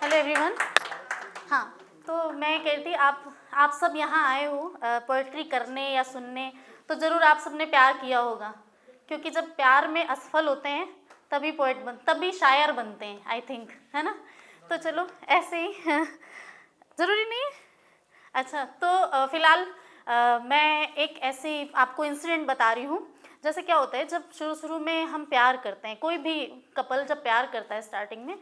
Hello everyone. हाँ, तो मैं कहती आप सब यहाँ आए हो पोएट्री करने या सुनने, तो ज़रूर आप सब ने प्यार किया होगा, क्योंकि जब प्यार में असफल होते हैं तभी शायर बनते हैं, आई थिंक, है ना। तो चलो ऐसे ही ज़रूरी नहीं है। अच्छा, तो फ़िलहाल मैं एक ऐसी आपको इंसिडेंट बता रही हूँ। जैसे क्या होता है, जब शुरू में हम प्यार करते हैं, कोई भी कपल जब प्यार करता है स्टार्टिंग में,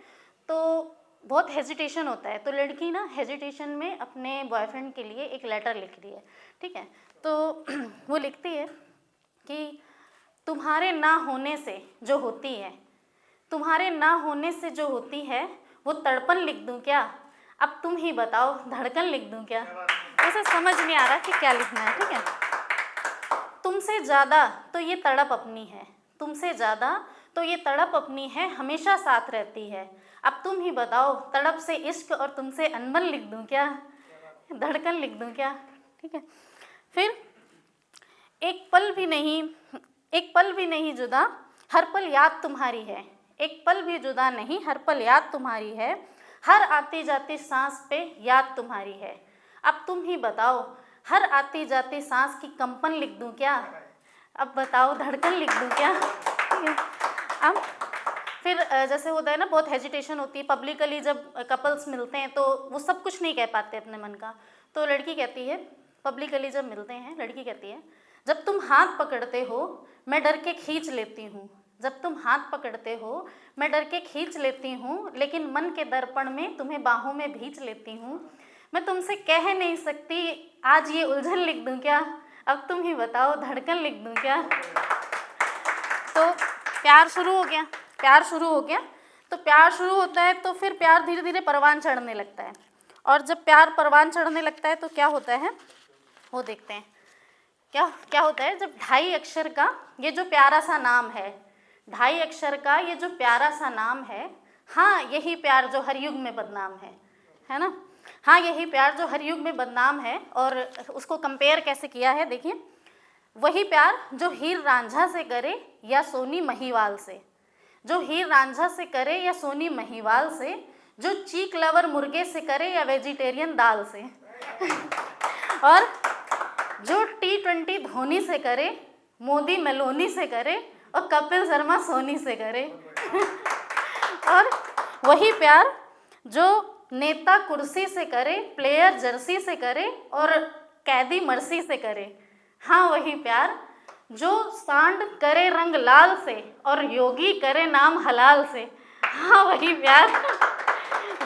तो बहुत हेजिटेशन होता है। तो लड़की ना हेजिटेशन में अपने बॉयफ्रेंड के लिए एक लेटर लिख रही है, ठीक है। तो वो लिखती है कि तुम्हारे ना होने से जो होती है, तुम्हारे ना होने से जो होती है, वो तड़पन लिख दूं क्या, अब तुम ही बताओ धड़कन लिख दूं क्या। उसे समझ नहीं आ रहा कि क्या लिखना है, ठीक है। तुमसे ज़्यादा तो ये तड़प अपनी है, तुमसे ज़्यादा तो ये तड़प अपनी है, हमेशा साथ रहती है, अब तुम ही बताओ तड़प से इश्क और तुमसे अनबन लिख दूं क्या, धड़कन लिख दूं क्या, ठीक है। फिर एक पल भी नहीं जुदा, हर पल याद तुम्हारी है, एक पल भी जुदा नहीं, हर पल याद तुम्हारी है, हर आती जाती सांस पे याद तुम्हारी है, अब तुम ही बताओ हर आती जाती सांस की कंपन लिख दूं क्या, अब बताओ धड़कन लिख दूं क्या। अब फिर जैसे होता है ना, बहुत हेजिटेशन होती है पब्लिकली, जब कपल्स मिलते हैं तो वो सब कुछ नहीं कह पाते अपने मन का। तो लड़की कहती है, पब्लिकली जब मिलते हैं, लड़की कहती है, जब तुम हाथ पकड़ते हो मैं डर के खींच लेती हूँ, जब तुम हाथ पकड़ते हो मैं डर के खींच लेती हूँ, लेकिन मन के दर्पण में तुम्हें बाहों में भींच लेती हूँ, मैं तुमसे कह नहीं सकती आज ये उलझन लिख दूं क्या, अब तुम ही बताओ धड़कन लिख दूं क्या। तो प्यार शुरू हो गया, तो प्यार शुरू होता है तो फिर प्यार धीरे धीरे परवान चढ़ने लगता है। और जब प्यार परवान चढ़ने लगता है तो क्या होता है, वो देखते हैं क्या होता है। जब 2.5 अक्षर का ये जो प्यारा सा नाम है, 2.5 अक्षर का ये जो प्यारा सा नाम है, हाँ यही प्यार जो हर युग में बदनाम है ना। हाँ यही प्यार जो हर युग में बदनाम है। और उसको कंपेयर कैसे किया है, देखिए, वही प्यार जो हीर रांझा से करे या सोनी महिवाल से, जो हीर रांझा से करे या सोनी महिवाल से, जो चीक लवर मुर्गे से करे या वेजिटेरियन दाल से और जो T20 धोनी से करे, मोदी मेलोनी से करे और कपिल शर्मा सोनी से करे और वही प्यार जो नेता कुर्सी से करे, प्लेयर जर्सी से करे और कैदी मर्सी से करे, हाँ वही प्यार जो सांड करे रंग लाल से और योगी करे नाम हलाल से, हाँ वही प्यार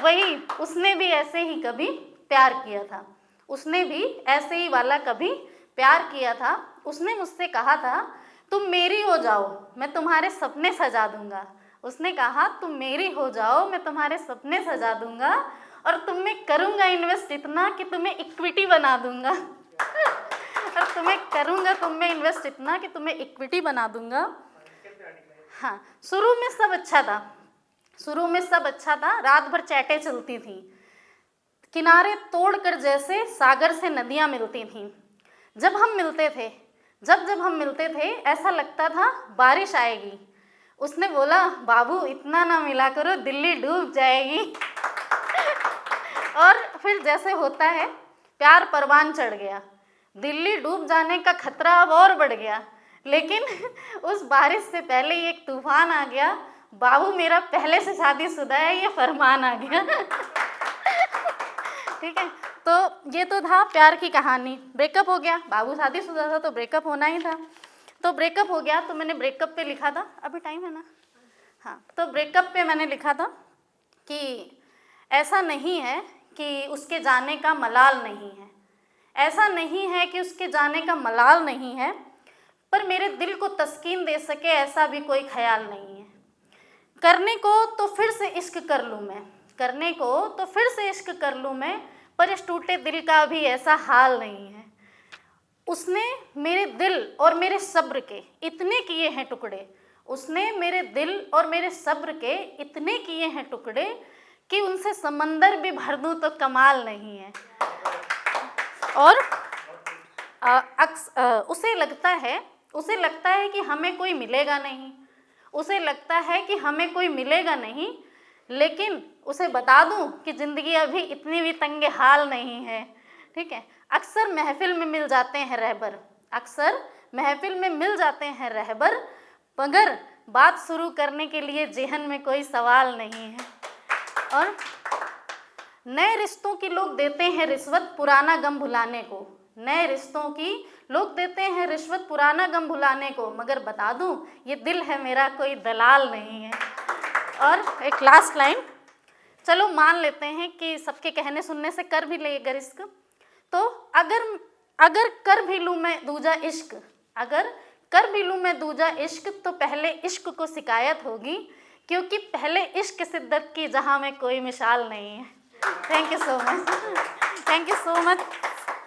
वही। उसने भी ऐसे ही कभी प्यार किया था, उसने भी ऐसे ही वाला कभी प्यार किया था। उसने मुझसे कहा था तुम मेरी हो जाओ मैं तुम्हारे सपने सजा दूंगा, उसने कहा तुम मेरी हो जाओ मैं तुम्हारे सपने सजा दूंगा और तुम में करूंगा इन्वेस्ट इतना कि तुम्हें इक्विटी बना दूंगा और तुम में इन्वेस्ट इतना कि तुम्हें इक्विटी बना दूंगा। हाँ, शुरू में सब अच्छा था, रात भर चैटें चलती थी, किनारे तोड़कर जैसे सागर से नदियाँ मिलती थीं। जब हम मिलते थे ऐसा लगता था बारिश आएगी। उसने बोला बाबू इतना ना मिला करो दिल्ली डूब जाएगी और फिर जैसे होता है प्यार परवान चढ़ गया, दिल्ली डूब जाने का खतरा अब और बढ़ गया, लेकिन उस बारिश से पहले ही एक तूफान आ गया, बाबू मेरा पहले से शादीशुदा है ये फरमान आ गया ठीक है। तो ये तो था प्यार की कहानी। ब्रेकअप हो गया, बाबू शादीशुदा था तो ब्रेकअप होना ही था। तो ब्रेकअप हो गया तो मैंने ब्रेकअप पे लिखा था, अभी टाइम है ना, हाँ, तो ब्रेकअप पे मैंने लिखा था कि ऐसा नहीं है कि उसके जाने का मलाल नहीं है, ऐसा नहीं है कि उसके जाने का मलाल नहीं है, पर मेरे दिल को तस्कीन दे सके ऐसा भी कोई ख्याल नहीं है। करने को तो फिर से इश्क कर लूँ मैं, पर इस टूटे दिल का भी ऐसा हाल नहीं है। उसने मेरे दिल और मेरे सब्र के इतने किए हैं टुकड़े, उसने मेरे दिल और मेरे सब्र के इतने किए हैं टुकड़े कि उनसे समंदर भी भर दूं तो कमाल नहीं है। और उसे लगता है कि हमें कोई मिलेगा नहीं, लेकिन उसे बता दूं कि ज़िंदगी अभी इतनी भी तंगे हाल नहीं है, ठीक है। अक्सर महफिल में मिल जाते हैं रहबर, अक्सर महफिल में मिल जाते हैं रहबर, मगर बात शुरू करने के लिए जेहन में कोई सवाल नहीं है। और नए रिश्तों की लोग देते हैं रिश्वत पुराना गम भुलाने को, नए रिश्तों की लोग देते हैं रिश्वत पुराना गम भुलाने को, मगर बता दूं ये दिल है मेरा कोई दलाल नहीं है। और एक लास्ट लाइन, चलो मान लेते हैं कि सबके कहने सुनने से कर भी लेगा रिस्क, तो अगर कर भी लूँ मैं दूजा इश्क, अगर कर भी लूँ मैं दूजा इश्क, तो पहले इश्क को शिकायत होगी, क्योंकि पहले इश्क शिद्दत की जहाँ में कोई मिसाल नहीं है। Thank you so much, thank you so much.